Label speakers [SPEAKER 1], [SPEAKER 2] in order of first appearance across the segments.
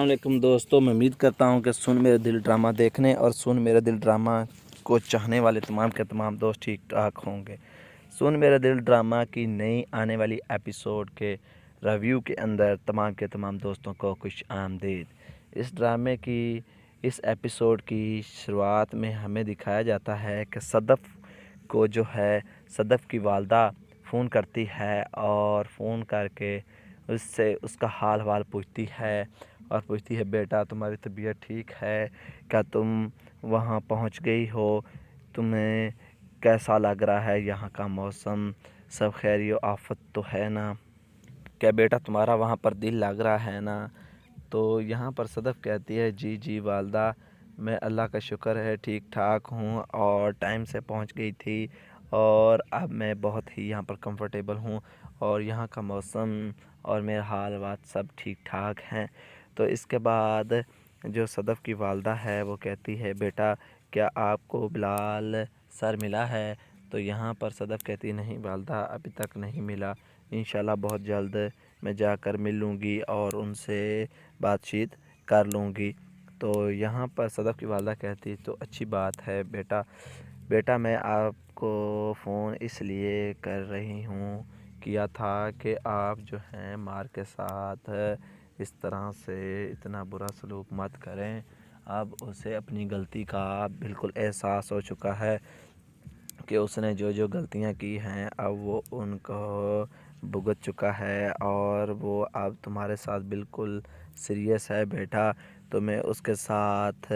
[SPEAKER 1] السلام علیکم دوستوں، میں امید کرتا ہوں کہ سن میرے دل ڈرامہ دیکھنے اور سن میرے دل ڈرامہ کو چاہنے والے تمام کے تمام دوست ٹھیک ٹھاک ہوں گے۔ سن میرے دل ڈرامہ کی نئی آنے والی ایپیسوڈ کے ریویو کے اندر تمام کے تمام دوستوں کو خوش آمدید۔ اس ڈرامے کی اس ایپیسوڈ کی شروعات میں ہمیں دکھایا جاتا ہے کہ صدف کو جو ہے صدف کی والدہ فون کرتی ہے اور فون کر کے اس سے اس کا حال حوال پوچھتی ہے اور پوچھتی ہے بیٹا تمہاری طبیعت ٹھیک ہے، کیا تم وہاں پہنچ گئی ہو، تمہیں کیسا لگ رہا ہے، یہاں کا موسم سب خیر و آفت تو ہے نا، کیا بیٹا تمہارا وہاں پر دل لگ رہا ہے نا۔ تو یہاں پر صدف کہتی ہے جی والدہ، میں اللہ کا شکر ہے ٹھیک ٹھاک ہوں اور ٹائم سے پہنچ گئی تھی اور اب میں بہت ہی یہاں پر کمفرٹیبل ہوں اور یہاں کا موسم اور میرا حال بات سب ٹھیک ٹھاک ہیں۔ تو اس کے بعد جو صدف کی والدہ ہے وہ کہتی ہے بیٹا کیا آپ کو بلال سر ملا ہے؟ تو یہاں پر صدف کہتی نہیں والدہ ابھی تک نہیں ملا، انشاءاللہ بہت جلد میں جا کر مل لوں گی اور ان سے بات چیت کر لوں گی۔ تو یہاں پر صدف کی والدہ کہتی تو اچھی بات ہے بیٹا میں آپ کو فون اس لیے کر رہی ہوں کیا تھا کہ آپ جو ہیں مار کے ساتھ اس طرح سے اتنا برا سلوک مت کریں، اب اسے اپنی غلطی کا بالکل احساس ہو چکا ہے کہ اس نے جو غلطیاں کی ہیں اب وہ ان کو بھگت چکا ہے اور وہ اب تمہارے ساتھ بالکل سیریس ہے بیٹا، تمہیں اس کے ساتھ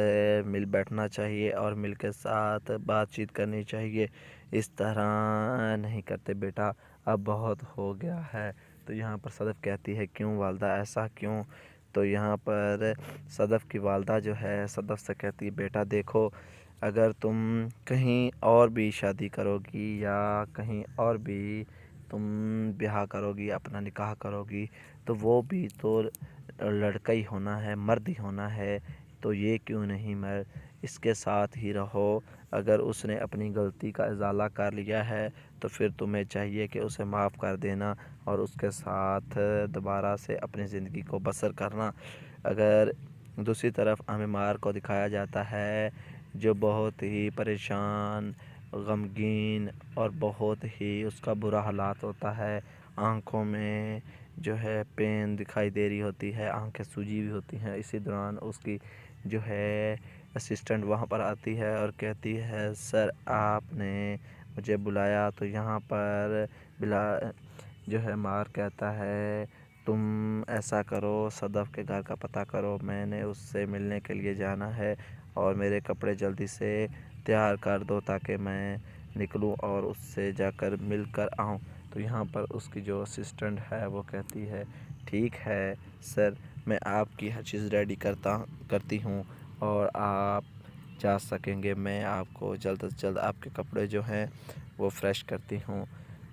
[SPEAKER 1] مل بیٹھنا چاہیے اور مل کے ساتھ بات چیت کرنی چاہیے، اس طرح نہیں کرتے بیٹا اب بہت ہو گیا ہے۔ تو یہاں پر صدف کہتی ہے کیوں والدہ ایسا کیوں؟ تو یہاں پر صدف کی والدہ جو ہے صدف سے کہتی بیٹا دیکھو اگر تم کہیں اور بھی شادی کرو گی یا کہیں اور بھی تم بیاہ کرو گی، اپنا نکاح کرو گی تو وہ بھی تو لڑکا ہی ہونا ہے، مرد ہی ہونا ہے، تو یہ کیوں نہیں اس کے ساتھ ہی رہو۔ اگر اس نے اپنی غلطی کا ازالہ کر لیا ہے تو پھر تمہیں چاہیے کہ اسے معاف کر دینا اور اس کے ساتھ دوبارہ سے اپنی زندگی کو بسر کرنا۔ اگر دوسری طرف عامر کو دکھایا جاتا ہے جو بہت ہی پریشان، غمگین اور بہت ہی اس کا برا حالات ہوتا ہے، آنکھوں میں جو ہے پین دکھائی دے رہی ہوتی ہے، آنکھیں سوجی ہوئی ہوتی ہیں، اسی دوران اس کی جو ہے اسسٹنٹ وہاں پر آتی ہے اور کہتی ہے سر آپ نے مجھے بلایا، تو یہاں پر جو ہے مار کہتا ہے تم ایسا کرو صدف کے گھر کا پتہ کرو، میں نے اس سے ملنے کے لیے جانا ہے اور میرے کپڑے جلدی سے تیار کر دو تاکہ میں نکلوں اور اس سے جا کر مل کر آؤں۔ تو یہاں پر اس کی جو اسسٹنٹ ہے وہ کہتی ہے ٹھیک ہے سر، میں آپ کی ہر چیز ریڈی کرتی ہوں اور آپ جا سکیں گے، میں آپ کو جلد از جلد آپ کے کپڑے جو ہیں وہ فریش کرتی ہوں۔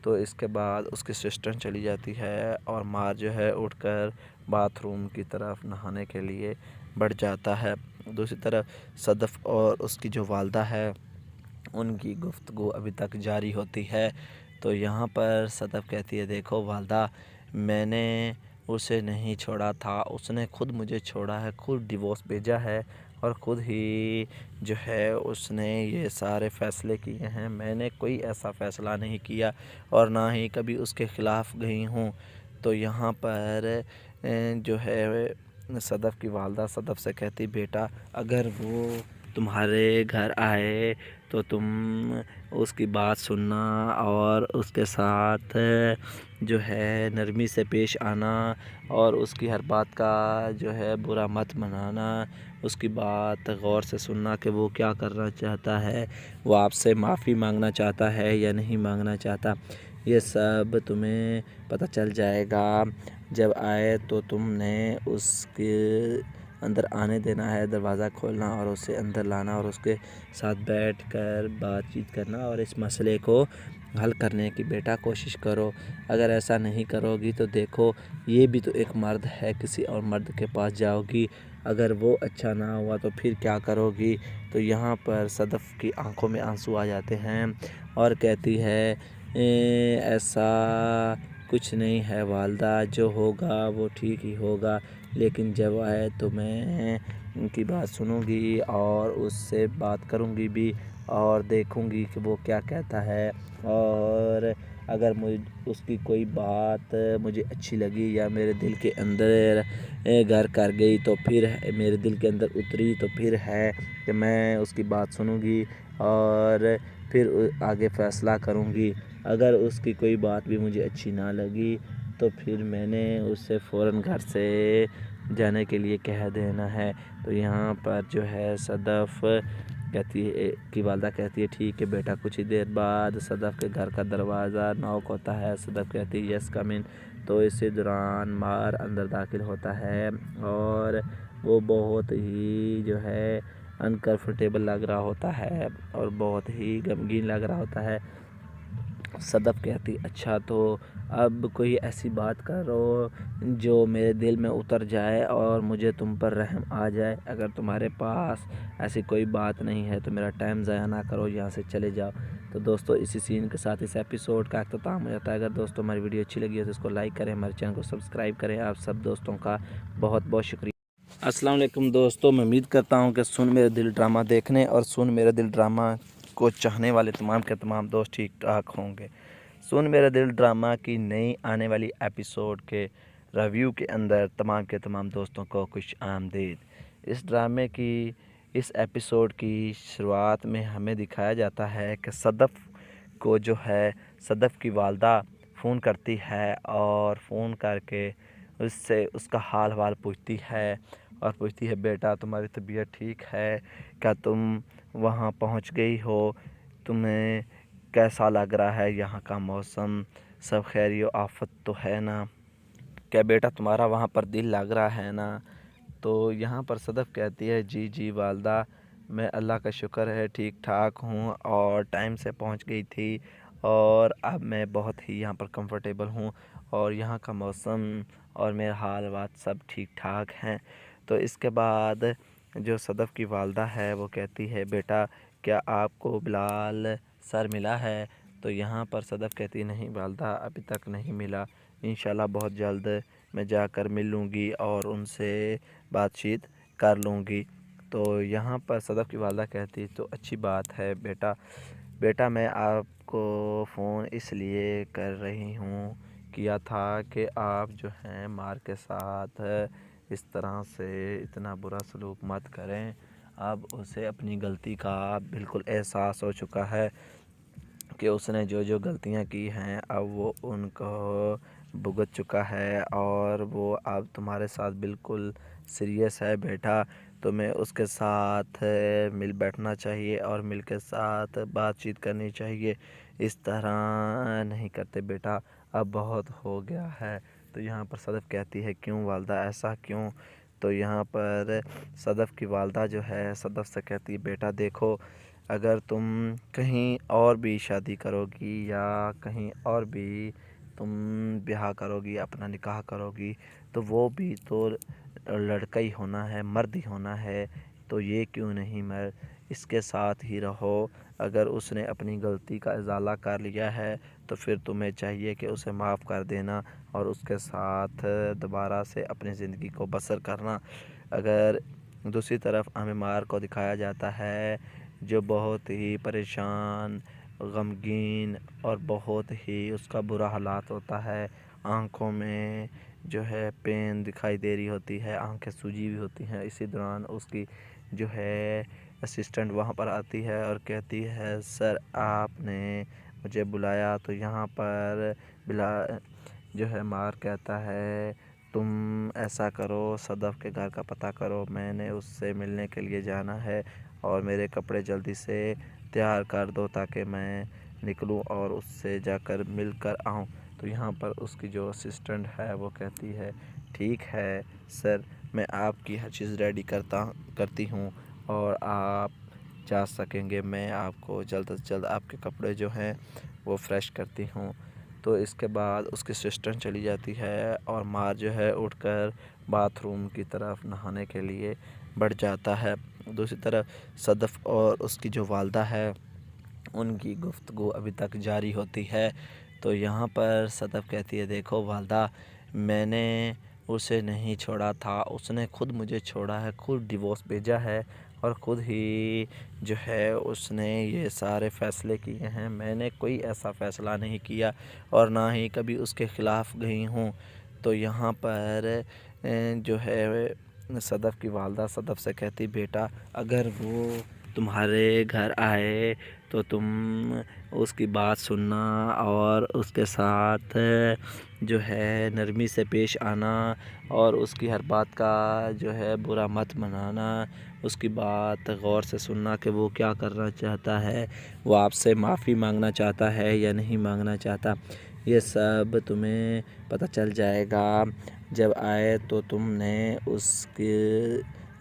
[SPEAKER 1] تو اس کے بعد اس کی اسسٹنٹ چلی جاتی ہے اور مار جو ہے اٹھ کر باتھ روم کی طرف نہانے کے لیے بڑھ جاتا ہے۔ دوسری طرف صدف اور اس کی جو والدہ ہے ان کی گفتگو ابھی تک جاری ہوتی ہے۔ تو یہاں پر صدف کہتی ہے دیکھو والدہ میں نے اسے نہیں چھوڑا تھا، اس نے خود مجھے چھوڑا ہے، خود ڈیورس بھیجا ہے اور خود ہی جو ہے اس نے یہ سارے فیصلے کیے ہیں، میں نے کوئی ایسا فیصلہ نہیں کیا اور نہ ہی کبھی اس کے خلاف گئی ہوں۔ تو یہاں پر جو ہے صدف کی والدہ صدف سے کہتی بیٹا اگر وہ تمہارے گھر آئے تو تم اس کی بات سننا اور اس کے ساتھ جو ہے نرمی سے پیش آنا اور اس کی ہر بات کا جو ہے برا مت منانا، اس کی بات غور سے سننا کہ وہ کیا کرنا چاہتا ہے، وہ آپ سے معافی مانگنا چاہتا ہے یا نہیں مانگنا چاہتا، یہ سب تمہیں پتہ چل جائے گا جب آئے۔ تو تم نے اس کے اندر آنے دینا ہے، دروازہ کھولنا اور اسے اندر لانا اور اس کے ساتھ بیٹھ کر بات چیت کرنا اور اس مسئلے کو حل کرنے کی بیٹا کوشش کرو۔ اگر ایسا نہیں کرو گی تو دیکھو یہ بھی تو ایک مرد ہے، کسی اور مرد کے پاس جاؤ گی، اگر وہ اچھا نہ ہوا تو پھر کیا کرو گی؟ تو یہاں پر صدف کی آنکھوں میں آنسو آ جاتے ہیں اور کہتی ہے ایسا کچھ نہیں ہے والدہ، جو ہوگا وہ ٹھیک ہی ہوگا، لیکن جب آئے تو میں ان کی بات سنوں گی اور اس سے بات کروں گی بھی اور دیکھوں گی کہ وہ کیا کہتا ہے، اور اگر اس کی کوئی بات مجھے اچھی لگی یا میرے دل کے اندر گھر کر گئی تو پھر میرے دل کے اندر اتری تو پھر ہے کہ میں اس کی بات سنوں گی اور پھر آگے فیصلہ کروں گی۔ اگر اس کی کوئی بات بھی مجھے اچھی نہ لگی تو پھر میں نے اس سے فوراً گھر سے جانے کے لیے کہہ دینا ہے۔ تو یہاں پر جو ہے صدف کہتی ہے کی والدہ کہتی ہے ٹھیک ہے بیٹا۔ کچھ ہی دیر بعد صدف کے گھر کا دروازہ نوک ہوتا ہے۔ صدف کہتی ہے یس کم ان۔ تو اسی دوران مار اندر داخل ہوتا ہے اور وہ بہت ہی جو ہے انکمفرٹیبل لگ رہا ہوتا ہے اور بہت ہی غمگین لگ رہا ہوتا ہے۔ صدف کہتی اچھا تو اب کوئی ایسی بات کرو جو میرے دل میں اتر جائے اور مجھے تم پر رحم آ جائے۔ اگر تمہارے پاس ایسی کوئی بات نہیں ہے تو میرا ٹائم ضائع نہ کرو، یہاں سے چلے جاؤ۔ تو دوستو اسی سین کے ساتھ اس ایپیسوڈ کا اختتام ہو جاتا ہے۔ اگر دوستو ہماری ویڈیو اچھی لگی ہے تو اس کو لائک کریں، ہمارے چینل کو سبسکرائب کریں۔ آپ سب دوستوں کا بہت بہت شکریہ۔ السلام علیکم دوستو، میں امید کرتا ہوں کہ سن میرے دل ڈرامہ دیکھنے اور سن میرے دل ڈرامہ کو چاہنے والے تمام کے تمام دوست ٹھیک ٹھاک ہوں گے۔ سن میرے دل ڈرامہ کی نئی آنے والی ایپیسوڈ کے ریویو کے اندر تمام کے تمام دوستوں کو خوش آمدید۔ اس ڈرامے کی اس ایپیسوڈ کی شروعات میں ہمیں دکھایا جاتا ہے کہ صدف کو جو ہے صدف کی والدہ فون کرتی ہے اور فون کر کے اس سے اس کا حال حوال پوچھتی ہے اور پوچھتی ہے بیٹا تمہاری طبیعت ٹھیک ہے؟ کیا تم وہاں پہنچ گئی ہو؟ تمہیں کیسا لگ رہا ہے یہاں کا موسم؟ سب خیر و آفت تو ہے نا؟ کیا بیٹا تمہارا وہاں پر دل لگ رہا ہے نا؟ تو یہاں پر صدف کہتی ہے جی جی والدہ، میں اللہ کا شکر ہے ٹھیک ٹھاک ہوں اور ٹائم سے پہنچ گئی تھی اور اب میں بہت ہی یہاں پر کمفرٹیبل ہوں اور یہاں کا موسم اور میرا حال بات سب ٹھیک ٹھاک ہیں۔ تو اس کے بعد جو صدف کی والدہ ہے وہ کہتی ہے بیٹا کیا آپ کو بلال سر ملا ہے؟ تو یہاں پر صدف کہتی نہیں والدہ ابھی تک نہیں ملا، انشاءاللہ بہت جلد میں جا کر مل لوں گی اور ان سے بات چیت کر لوں گی۔ تو یہاں پر صدف کی والدہ کہتی تو اچھی بات ہے بیٹا میں آپ کو فون اس لیے کر رہی ہوں کیا تھا کہ آپ جو ہیں مار کے ساتھ اس طرح سے اتنا برا سلوک مت کریں۔ اب اسے اپنی غلطی کا بالکل احساس ہو چکا ہے کہ اس نے جو جو غلطیاں کی ہیں اب وہ ان کو بھگت چکا ہے اور وہ اب تمہارے ساتھ بالکل سیریس ہے بیٹا۔ تمہیں اس کے ساتھ مل بیٹھنا چاہیے اور مل کے ساتھ بات چیت کرنی چاہیے، اس طرح نہیں کرتے بیٹا، اب بہت ہو گیا ہے۔ تو یہاں پر صدف کہتی ہے کیوں والدہ ایسا کیوں؟ تو یہاں پر صدف کی والدہ جو ہے صدف سے کہتی بیٹا دیکھو اگر تم کہیں اور بھی شادی کرو گی یا کہیں اور بھی تم بیاہ کرو گی، اپنا نکاح کرو گی تو وہ بھی تو لڑکا ہی ہونا ہے، مرد ہی ہونا ہے، تو یہ کیوں نہیں اس کے ساتھ ہی رہو۔ اگر اس نے اپنی غلطی کا ازالہ کر لیا ہے تو پھر تمہیں چاہیے کہ اسے معاف کر دینا اور اس کے ساتھ دوبارہ سے اپنی زندگی کو بسر کرنا۔ اگر دوسری طرف عامر کو دکھایا جاتا ہے جو بہت ہی پریشان، غمگین اور بہت ہی اس کا برا حالات ہوتا ہے، آنکھوں میں جو ہے پین دکھائی دے رہی ہوتی ہے، آنکھیں سوجی ہوئی ہوتی ہیں۔ اسی دوران اس کی جو ہے اسسٹنٹ وہاں پر آتی ہے اور کہتی ہے سر آپ نے مجھے بلایا؟ تو یہاں پر جو ہے مار کہتا ہے تم ایسا کرو صدف کے گھر کا پتہ کرو، میں نے اس سے ملنے کے لیے جانا ہے اور میرے کپڑے جلدی سے تیار کر دو تاکہ میں نکلوں اور اس سے جا کر مل کر آؤں۔ تو یہاں پر اس کی جو اسسٹنٹ ہے وہ کہتی ہے ٹھیک ہے سر، میں آپ کی ہر چیز ریڈی کرتی ہوں اور آپ جا سکیں گے، میں آپ کو جلد از جلد آپ کے کپڑے جو ہیں وہ فریش کرتی ہوں۔ تو اس کے بعد اس کی اسسٹنٹ چلی جاتی ہے اور مار جو ہے اٹھ کر باتھ روم کی طرف نہانے کے لیے بڑھ جاتا ہے۔ دوسری طرف صدف اور اس کی جو والدہ ہے ان کی گفتگو ابھی تک جاری ہوتی ہے۔ تو یہاں پر صدف کہتی ہے دیکھو والدہ، میں نے اسے نہیں چھوڑا تھا، اس نے خود مجھے چھوڑا ہے، خود ڈیورس بھیجا ہے اور خود ہی جو ہے اس نے یہ سارے فیصلے کیے ہیں۔ میں نے کوئی ایسا فیصلہ نہیں کیا اور نہ ہی کبھی اس کے خلاف گئی ہوں۔ تو یہاں پر جو ہے صدف کی والدہ صدف سے کہتی بیٹا اگر وہ تمہارے گھر آئے تو تم اس کی بات سننا اور اس کے ساتھ جو ہے نرمی سے پیش آنا اور اس کی ہر بات کا جو ہے برا مت منانا، اس کی بات غور سے سننا کہ وہ کیا کرنا چاہتا ہے، وہ آپ سے معافی مانگنا چاہتا ہے یا نہیں مانگنا چاہتا، یہ سب تمہیں پتہ چل جائے گا۔ جب آئے تو تم نے اس کے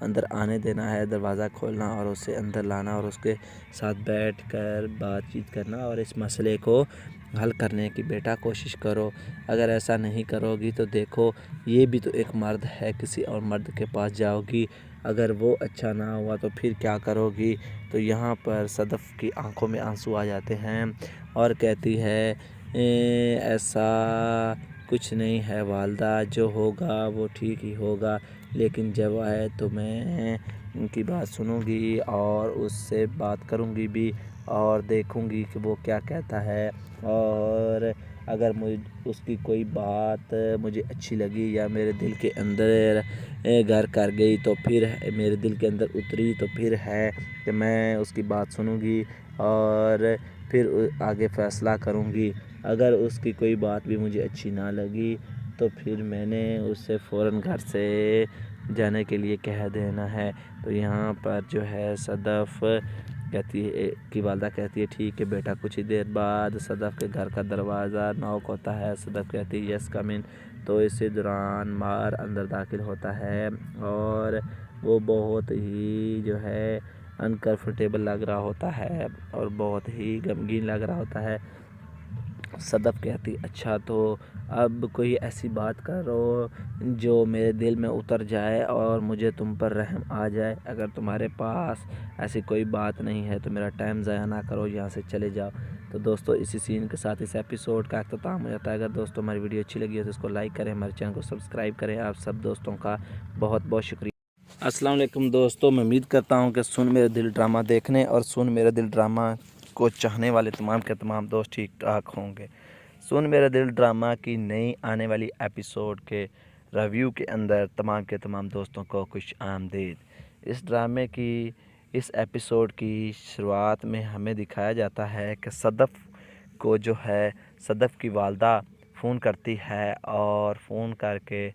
[SPEAKER 1] اندر آنے دینا ہے، دروازہ کھولنا اور اسے اندر لانا اور اس کے ساتھ بیٹھ کر بات چیت کرنا اور اس مسئلے کو حل کرنے کی بیٹا کوشش کرو۔ اگر ایسا نہیں کرو گی تو دیکھو یہ بھی تو ایک مرد ہے، کسی اور مرد کے پاس جاؤ گی، اگر وہ اچھا نہ ہوا تو پھر کیا کرو گی؟ تو یہاں پر صدف کی آنکھوں میں آنسو آ جاتے ہیں اور کہتی ہے ایسا کچھ نہیں ہے والدہ، جو ہوگا وہ ٹھیک ہی ہوگا، لیکن جب آئے تو میں ان کی بات سنوں گی اور اس سے بات کروں گی بھی اور دیکھوں گی کہ وہ کیا کہتا ہے، اور اگر اس کی کوئی بات مجھے اچھی لگی یا میرے دل کے اندر گھر کر گئی تو پھر میرے دل کے اندر اتری تو پھر ہے کہ میں اس کی بات سنوں گی اور پھر آگے فیصلہ کروں گی۔ اگر اس کی کوئی بات بھی مجھے اچھی نہ لگی تو پھر میں نے اس سے فوراً گھر سے جانے کے لیے کہہ دینا ہے۔ تو یہاں پر جو ہے صدف کہتی ہے کی والدہ کہتی ہے ٹھیک ہے بیٹا۔ کچھ ہی دیر بعد صدف کے گھر کا دروازہ نوک ہوتا ہے، صدف کہتی ہے یس کم ان، تو اسی دوران مار اندر داخل ہوتا ہے اور وہ بہت ہی جو ہے انکمفرٹیبل لگ رہا ہوتا ہے اور بہت ہی غمگین لگ رہا ہوتا ہے۔ صدف کہتی اچھا تو اب کوئی ایسی بات کرو جو میرے دل میں اتر جائے اور مجھے تم پر رحم آ جائے، اگر تمہارے پاس ایسی کوئی بات نہیں ہے تو میرا ٹائم ضائع نہ کرو، یہاں سے چلے جاؤ۔ تو دوستو اسی سین کے ساتھ اس ایپیسوڈ کا اختتام ہو جاتا ہے۔ اگر دوستو ہماری ویڈیو اچھی لگی ہے تو اس کو لائک کریں، ہمارے چینل کو سبسکرائب کریں۔ آپ سب دوستوں کا بہت بہت شکریہ۔ السلام علیکم دوستو، میں امید کرتا ہوں کہ سن میرے دل ڈرامہ دیکھنے اور سن میرے دل ڈرامہ کو چاہنے والے تمام کے تمام دوست ٹھیک ٹھاک ہوں گے۔ سن میرے دل ڈرامہ کی نئی آنے والی ایپیسوڈ کے ریویو کے اندر تمام کے تمام دوستوں کو خوش آمدید۔ اس ڈرامے کی اس ایپیسوڈ کی شروعات میں ہمیں دکھایا جاتا ہے کہ صدف کو جو ہے صدف کی والدہ فون کرتی ہے اور فون کر کے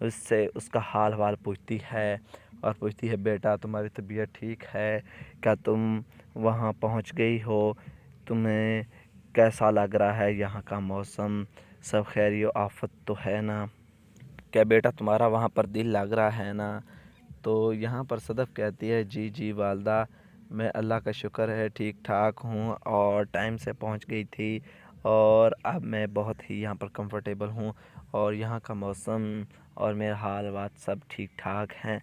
[SPEAKER 1] اس سے اس کا حال حوال پوچھتی ہے اور پوچھتی ہے بیٹا تمہاری طبیعت ٹھیک ہے؟ کیا تم وہاں پہنچ گئی ہو؟ تمہیں کیسا لگ رہا ہے یہاں کا موسم؟ سب خیر و آفت تو ہے نا؟ کیا بیٹا تمہارا وہاں پر دل لگ رہا ہے نا؟ تو یہاں پر صدف کہتی ہے جی جی والدہ، میں اللہ کا شکر ہے ٹھیک ٹھاک ہوں اور ٹائم سے پہنچ گئی تھی اور اب میں بہت ہی یہاں پر کمفرٹیبل ہوں اور یہاں کا موسم اور میرا حال بات سب ٹھیک ٹھاک ہیں۔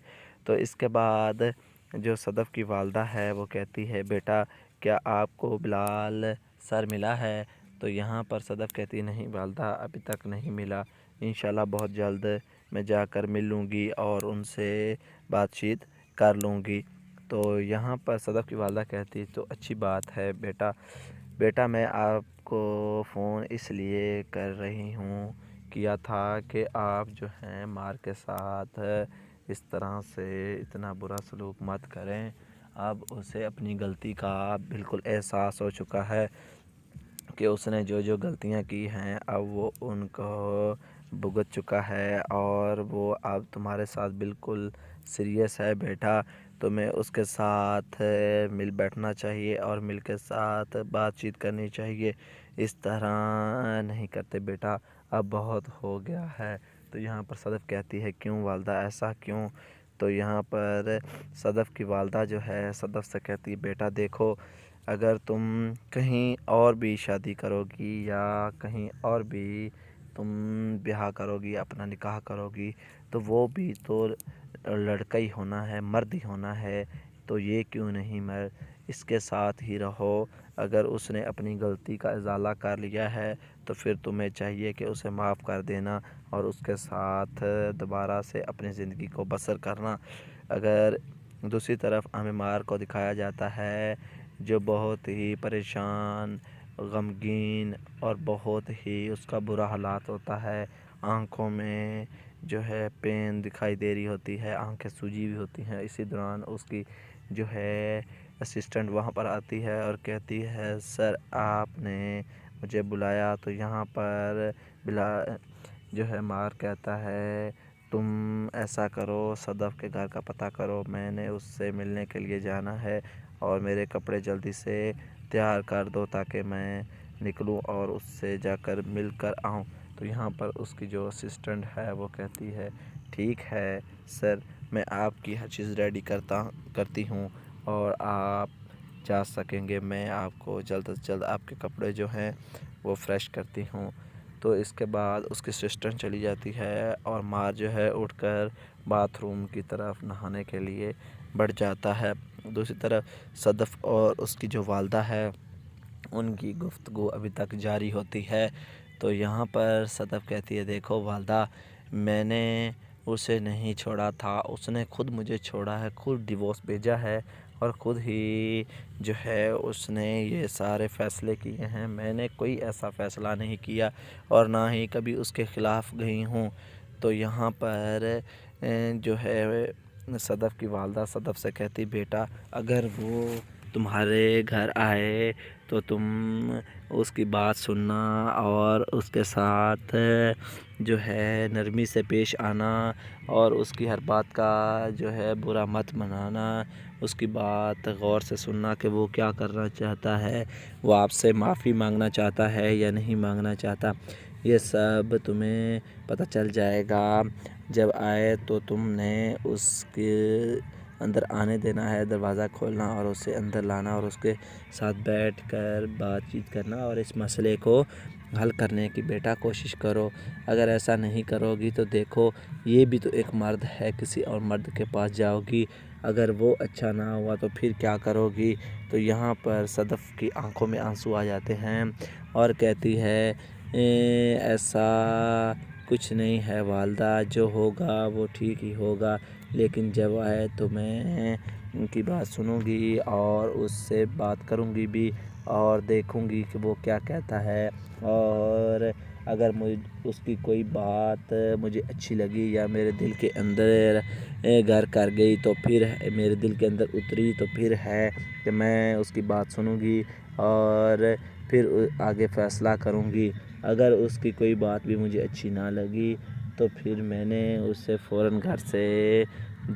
[SPEAKER 1] تو اس کے بعد جو صدف کی والدہ ہے وہ کہتی ہے بیٹا کیا آپ کو بلال سر ملا ہے؟ تو یہاں پر صدف کہتی نہیں والدہ ابھی تک نہیں ملا، انشاءاللہ بہت جلد میں جا کر مل لوں گی اور ان سے بات چیت کر لوں گی۔ تو یہاں پر صدف کی والدہ کہتی تو اچھی بات ہے بیٹا میں آپ کو فون اس لیے کر رہی ہوں کیا تھا کہ آپ جو ہیں مار کے ساتھ اس طرح سے اتنا برا سلوک مت کریں۔ اب اسے اپنی غلطی کا بالکل احساس ہو چکا ہے کہ اس نے جو جو غلطیاں کی ہیں اب وہ ان کو بھگت چکا ہے اور وہ اب تمہارے ساتھ بالکل سیریس ہے بیٹا، تمہیں اس کے ساتھ مل بیٹھنا چاہیے اور مل کے ساتھ بات چیت کرنی چاہیے، اس طرح نہیں کرتے بیٹا، اب بہت ہو گیا ہے۔ تو یہاں پر صدف کہتی ہے کیوں والدہ ایسا کیوں؟ تو یہاں پر صدف کی والدہ جو ہے صدف سے کہتی بیٹا دیکھو اگر تم کہیں اور بھی شادی کرو گی یا کہیں اور بھی تم بیاہ کرو گی، اپنا نکاح کرو گی تو وہ بھی تو لڑکا ہی ہونا ہے، مرد ہی ہونا ہے، تو یہ کیوں نہیں اس کے ساتھ ہی رہو۔ اگر اس نے اپنی غلطی کا ازالہ کر لیا ہے تو پھر تمہیں چاہیے کہ اسے معاف کر دینا اور اس کے ساتھ دوبارہ سے اپنی زندگی کو بسر کرنا۔ اگر دوسری طرف عامر کو دکھایا جاتا ہے جو بہت ہی پریشان، غمگین اور بہت ہی اس کا برا حالات ہوتا ہے، آنکھوں میں جو ہے پین دکھائی دے رہی ہوتی ہے، آنکھیں سوجی ہوئی ہوتی ہیں۔ اسی دوران اس کی جو ہے اسسٹنٹ وہاں پر آتی ہے اور کہتی ہے سر آپ نے مجھے بلایا تو یہاں پر جو ہے مار کہتا ہے تم ایسا کرو، صدف کے گھر کا پتہ کرو، میں نے اس سے ملنے کے لیے جانا ہے اور میرے کپڑے جلدی سے تیار کر دو تاکہ میں نکلوں اور اس سے جا کر مل کر آؤں۔ تو یہاں پر اس کی جو اسسٹنٹ ہے وہ کہتی ہے ٹھیک ہے سر، میں آپ کی ہر چیز ریڈی کرتی ہوں اور آپ جا سکیں گے، میں آپ کو جلد از جلد آپ کے کپڑے جو ہیں وہ فریش کرتی ہوں۔ تو اس کے بعد اس کی اسسٹنٹ چلی جاتی ہے اور مار جو ہے اٹھ کر باتھ روم کی طرف نہانے کے لیے بڑھ جاتا ہے۔ دوسری طرف صدف اور اس کی جو والدہ ہے ان کی گفتگو ابھی تک جاری ہوتی ہے۔ تو یہاں پر صدف کہتی ہے دیکھو والدہ، میں نے اسے نہیں چھوڑا تھا، اس نے خود مجھے چھوڑا ہے، خود ڈیورس بھیجا ہے اور خود ہی جو ہے اس نے یہ سارے فیصلے کیے ہیں، میں نے کوئی ایسا فیصلہ نہیں کیا اور نہ ہی کبھی اس کے خلاف گئی ہوں۔ تو یہاں پر جو ہے صدف کی والدہ صدف سے کہتی بیٹا اگر وہ تمہارے گھر آئے تو تم اس کی بات سننا اور اس کے ساتھ جو ہے نرمی سے پیش آنا اور اس کی ہر بات کا جو ہے برا مت منانا، اس کی بات غور سے سننا کہ وہ کیا کرنا چاہتا ہے، وہ آپ سے معافی مانگنا چاہتا ہے یا نہیں مانگنا چاہتا، یہ سب تمہیں پتہ چل جائے گا جب آئے تو تم نے اس کے اندر آنے دینا ہے، دروازہ کھولنا اور اسے اندر لانا اور اس کے ساتھ بیٹھ کر بات چیت کرنا اور اس مسئلے کو حل کرنے کی بیٹا کوشش کرو۔ اگر ایسا نہیں کرو گی تو دیکھو یہ بھی تو ایک مرد ہے، کسی اور مرد کے پاس جاؤ گی، اگر وہ اچھا نہ ہوا تو پھر کیا کرو گی۔ تو یہاں پر صدف کی آنکھوں میں آنسو آ جاتے ہیں اور کہتی ہے ایسا کچھ نہیں ہے والدہ، جو ہوگا وہ ٹھیک ہی ہوگا، لیکن جب آئے تو میں ان کی بات سنوں گی اور اس سے بات کروں گی بھی اور دیکھوں گی کہ وہ کیا کہتا ہے، اور اگر اس کی کوئی بات مجھے اچھی لگی یا میرے دل کے اندر گھر کر گئی تو پھر میرے دل کے اندر اتری تو پھر ہے کہ میں اس کی بات سنوں گی اور پھر آگے فیصلہ کروں گی۔ اگر اس کی کوئی بات بھی مجھے اچھی نہ لگی تو پھر میں نے اس سے فوراً گھر سے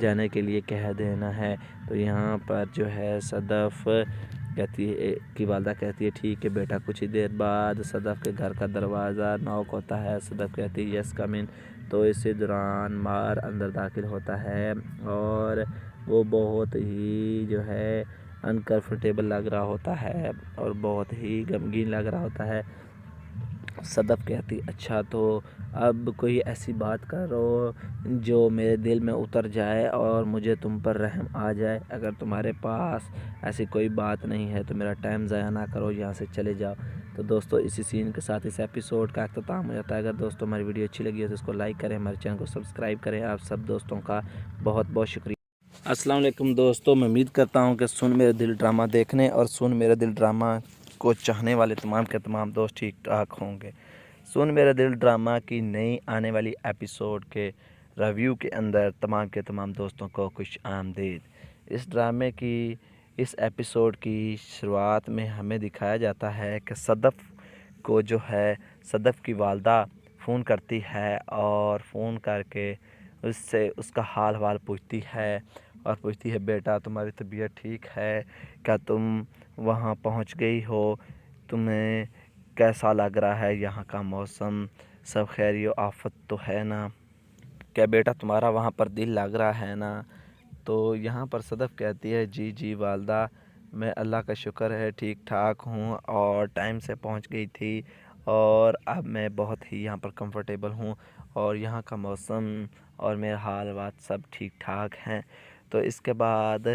[SPEAKER 1] جانے کے لیے کہہ دینا ہے۔ تو یہاں پر جو ہے صدف کہتی ہے کی والدہ کہتی ہے ٹھیک ہے بیٹا۔ کچھ ہی دیر بعد صدف کے گھر کا دروازہ نوک ہوتا ہے، صدف کہتی ہے یس کم ان۔ تو اسی دوران مار اندر داخل ہوتا ہے اور وہ بہت ہی جو ہے انکمفرٹیبل لگ رہا ہوتا ہے اور بہت ہی غمگین لگ رہا ہوتا ہے۔ صدف کہتی اچھا تو اب کوئی ایسی بات کرو جو میرے دل میں اتر جائے اور مجھے تم پر رحم آ جائے، اگر تمہارے پاس ایسی کوئی بات نہیں ہے تو میرا ٹائم ضائع نہ کرو، یہاں سے چلے جاؤ۔ تو دوستو اسی سین کے ساتھ اس ایپیسوڈ کا اختتام ہو جاتا ہے۔ اگر دوستو ہماری ویڈیو اچھی لگی ہے تو اس کو لائک کریں، ہمارے چینل کو سبسکرائب کریں۔ آپ سب دوستوں کا بہت بہت شکریہ۔ السلام علیکم دوستو، میں امید کرتا ہوں کہ سن میرے دل ڈرامہ دیکھنے اور سن میرے دل ڈرامہ کو چاہنے والے تمام کے تمام دوست ٹھیک ٹھاک ہوں گے۔ سن میرے دل ڈرامہ کی نئی آنے والی ایپیسوڈ کے ریویو کے اندر تمام کے تمام دوستوں کو خوش آمدید۔ اس ڈرامے کی اس ایپیسوڈ کی شروعات میں ہمیں دکھایا جاتا ہے کہ صدف کو جو ہے صدف کی والدہ فون کرتی ہے اور فون کر کے اس سے اس کا حال حوال پوچھتی ہے اور پوچھتی ہے بیٹا تمہاری طبیعت ٹھیک ہے، کیا تم وہاں پہنچ گئی ہو، تمہیں کیسا لگ رہا ہے، یہاں کا موسم سب خیر و آفت تو ہے نا، کیا بیٹا تمہارا وہاں پر دل لگ رہا ہے نا۔ تو یہاں پر صدف کہتی ہے جی جی والدہ، میں اللہ کا شکر ہے ٹھیک ٹھاک ہوں اور ٹائم سے پہنچ گئی تھی اور اب میں بہت ہی یہاں پر کمفرٹیبل ہوں اور یہاں کا موسم اور میرا حال بات سب ٹھیک ٹھاک ہیں۔ تو اس کے بعد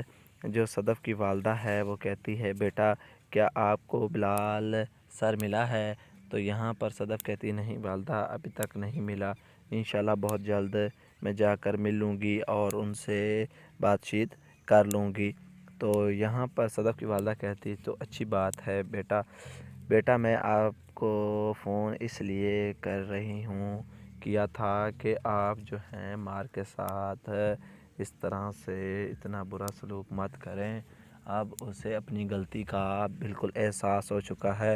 [SPEAKER 1] جو صدف کی والدہ ہے وہ کہتی ہے بیٹا کیا آپ کو بلال سر ملا ہے؟ تو یہاں پر صدف کہتی نہیں والدہ ابھی تک نہیں ملا، انشاءاللہ بہت جلد میں جا کر مل لوں گی اور ان سے بات چیت کر لوں گی۔ تو یہاں پر صدف کی والدہ کہتی تو اچھی بات ہے بیٹا میں آپ کو فون اس لیے کر رہی ہوں کیا تھا کہ آپ جو ہیں مار کے ساتھ اس طرح سے اتنا برا سلوک مت کریں۔ اب اسے اپنی غلطی کا بالکل احساس ہو چکا ہے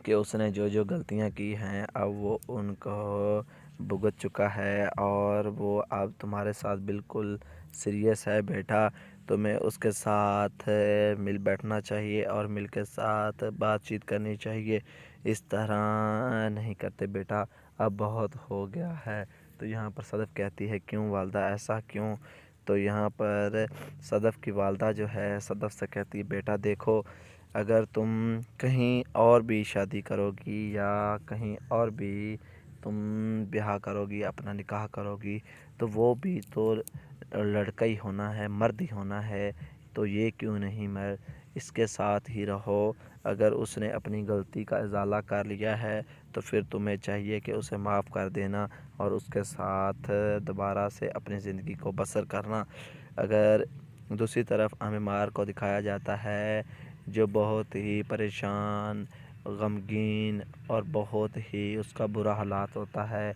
[SPEAKER 1] کہ اس نے جو غلطیاں کی ہیں اب وہ ان کو بھگت چکا ہے اور وہ اب تمہارے ساتھ بالکل سیریس ہے بیٹا۔ تمہیں اس کے ساتھ مل بیٹھنا چاہیے اور مل کے ساتھ بات چیت کرنی چاہیے، اس طرح نہیں کرتے بیٹا، اب بہت ہو گیا ہے۔ تو یہاں پر صدف کہتی ہے کیوں والدہ ایسا کیوں؟ تو یہاں پر صدف کی والدہ جو ہے صدف سے کہتی بیٹا دیکھو اگر تم کہیں اور بھی شادی کرو گی یا کہیں اور بھی تم بیاہ کرو گی، اپنا نکاح کرو گی تو وہ بھی تو لڑکا ہی ہونا ہے، مرد ہی ہونا ہے، تو یہ کیوں نہیں اس کے ساتھ ہی رہو۔ اگر اس نے اپنی غلطی کا ازالہ کر لیا ہے تو پھر تمہیں چاہیے کہ اسے معاف کر دینا اور اس کے ساتھ دوبارہ سے اپنی زندگی کو بسر کرنا۔ اگر دوسری طرف عامر کو دکھایا جاتا ہے جو بہت ہی پریشان، غمگین اور بہت ہی اس کا برا حالات ہوتا ہے،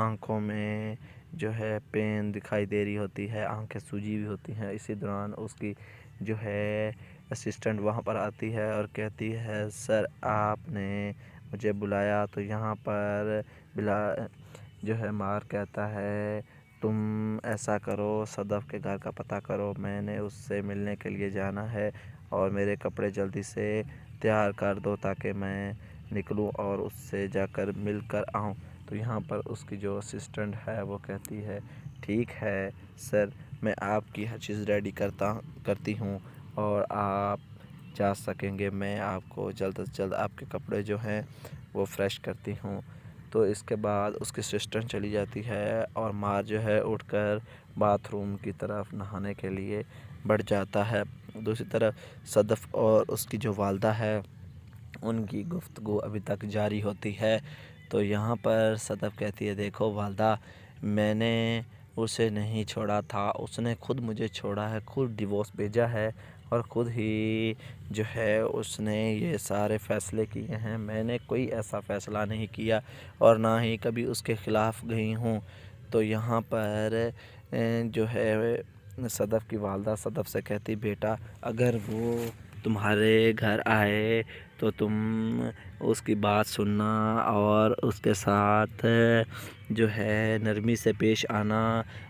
[SPEAKER 1] آنکھوں میں جو ہے پین دکھائی دے رہی ہوتی ہے، آنکھیں سوجی ہوئی ہوتی ہیں، اسی دوران اس کی جو ہے اسسٹنٹ وہاں پر آتی ہے اور کہتی ہے سر آپ نے مجھے بلایا؟ تو یہاں پر جو ہے مار کہتا ہے تم ایسا کرو صدف کے گھر کا پتہ کرو، میں نے اس سے ملنے کے لیے جانا ہے اور میرے کپڑے جلدی سے تیار کر دو تاکہ میں نکلوں اور اس سے جا کر مل کر آؤں۔ تو یہاں پر اس کی جو اسسٹنٹ ہے وہ کہتی ہے ٹھیک ہے سر، میں آپ کی ہر چیز ریڈی کرتی ہوں اور آپ جا سکیں گے، میں آپ کو جلد از جلد آپ کے کپڑے جو ہیں وہ فریش کرتی ہوں۔ تو اس کے بعد اس کی اسسٹنٹ چلی جاتی ہے اور مار جو ہے اٹھ کر باتھ روم کی طرف نہانے کے لیے بڑھ جاتا ہے۔ دوسری طرف صدف اور اس کی جو والدہ ہے ان کی گفتگو ابھی تک جاری ہوتی ہے۔ تو یہاں پر صدف کہتی ہے دیکھو والدہ میں نے اسے نہیں چھوڑا تھا، اس نے خود مجھے چھوڑا ہے، خود ڈیورس بھیجا ہے اور خود ہی جو ہے اس نے یہ سارے فیصلے کیے ہیں، میں نے کوئی ایسا فیصلہ نہیں کیا اور نہ ہی کبھی اس کے خلاف گئی ہوں۔ تو یہاں پر جو ہے صدف کی والدہ صدف سے کہتی بیٹا اگر وہ تمہارے گھر آئے تو تم اس کی بات سننا اور اس کے ساتھ جو ہے نرمی سے پیش آنا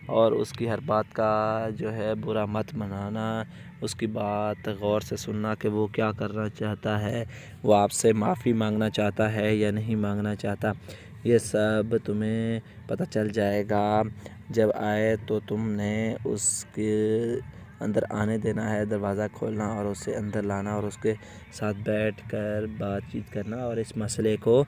[SPEAKER 1] اور اس کی ہر بات کا جو ہے برا مت منانا، اس کی بات غور سے سننا کہ وہ کیا کرنا چاہتا ہے، وہ آپ سے معافی مانگنا چاہتا ہے یا نہیں مانگنا چاہتا، یہ سب تمہیں پتہ چل جائے گا جب آئے۔ تو تم نے اس کے اندر آنے دینا ہے، دروازہ کھولنا اور اسے اندر لانا اور اس کے ساتھ بیٹھ کر بات چیت کرنا اور اس مسئلے کو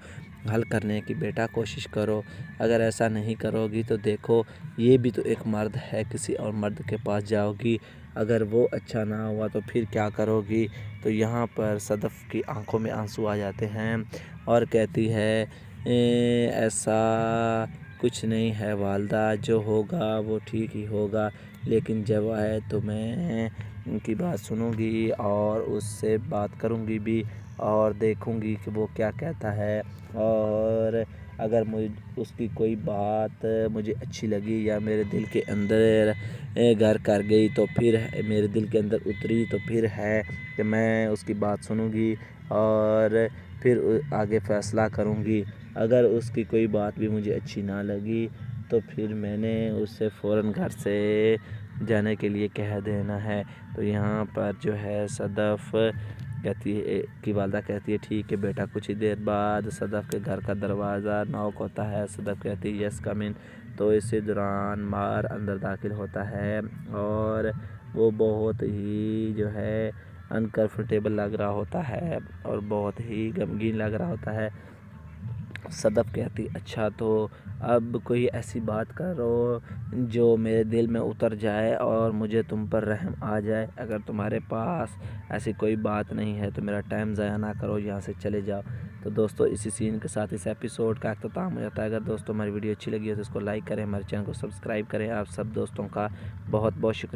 [SPEAKER 1] حل کرنے کی بیٹا کوشش کرو۔ اگر ایسا نہیں کرو گی تو دیکھو یہ بھی تو ایک مرد ہے، کسی اور مرد کے پاس جاؤ گی، اگر وہ اچھا نہ ہوا تو پھر کیا کرو گی؟ تو یہاں پر صدف کی آنکھوں میں آنسو آ جاتے ہیں اور کہتی ہے ایسا کچھ نہیں ہے والدہ، جو ہوگا وہ ٹھیک ہی ہوگا، لیکن جب آئے تو میں ان کی بات سنوں گی اور اس سے بات کروں گی بھی اور دیکھوں گی کہ وہ کیا کہتا ہے، اور اگر اس کی کوئی بات مجھے اچھی لگی یا میرے دل کے اندر گھر کر گئی تو پھر میرے دل کے اندر اتری تو پھر ہے کہ میں اس کی بات سنوں گی اور پھر آگے فیصلہ کروں گی۔ اگر اس کی کوئی بات بھی مجھے اچھی نہ لگی تو پھر میں نے اس سے فوراً گھر سے جانے کے لیے کہہ دینا ہے۔ تو یہاں پر جو ہے صدف کی والدہ کہتی ہے ٹھیک ہے بیٹا۔ کچھ ہی دیر بعد صدف کے گھر کا دروازہ نوک ہوتا ہے، صدف کہتی ہے یس کم ان۔ تو اسی دوران مار اندر داخل ہوتا ہے اور وہ بہت ہی جو ہے انکمفرٹیبل لگ رہا ہوتا ہے اور بہت ہی غمگین لگ رہا ہوتا ہے صدف کہتی اچھا تو اب کوئی ایسی بات کرو جو میرے دل میں اتر جائے اور مجھے تم پر رحم آ جائے. اگر تمہارے پاس ایسی کوئی بات نہیں ہے تو میرا ٹائم ضائع نہ کرو, یہاں سے چلے جاؤ. تو دوستو اسی سین کے ساتھ اس ایپیسوڈ کا اختتام ہو جاتا ہے. اگر دوستو ہماری ویڈیو اچھی لگی ہے تو اس کو لائک کریں, ہمارے چینل کو سبسکرائب کریں. آپ سب دوستوں کا بہت بہت شکریہ.